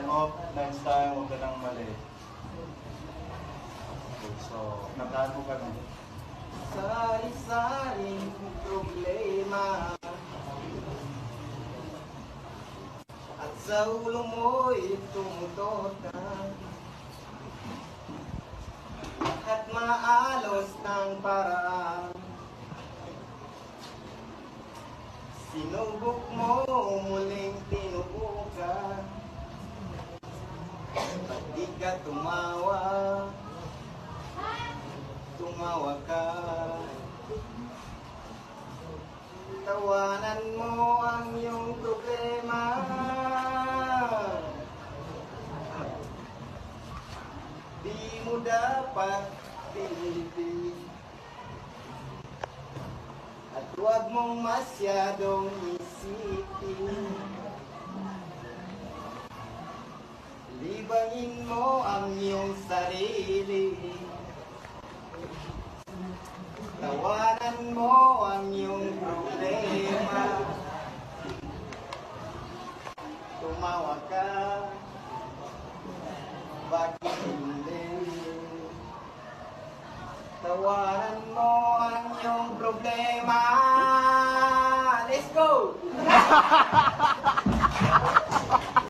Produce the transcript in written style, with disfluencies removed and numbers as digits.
mo, next time, huwag ka nang mali. Okay, so, nakaan mo ka na. Sari-saring problema at sa ulo mo'y tumutoka. Lahat maalos ng paraan. Sinubok mo, muling tinubukan. Ba't di ka tumawa? Tumawa ka. Tawanan mo ang iyong problema. Di mo dapat pilitin. At huwag mong masyadong isipin. Libangin mo ang iyong sarili. Tawanan mo ang iyong problema. Tumawa ka. Bakit hindi? Tawanan mo ang iyong problema. Let's go!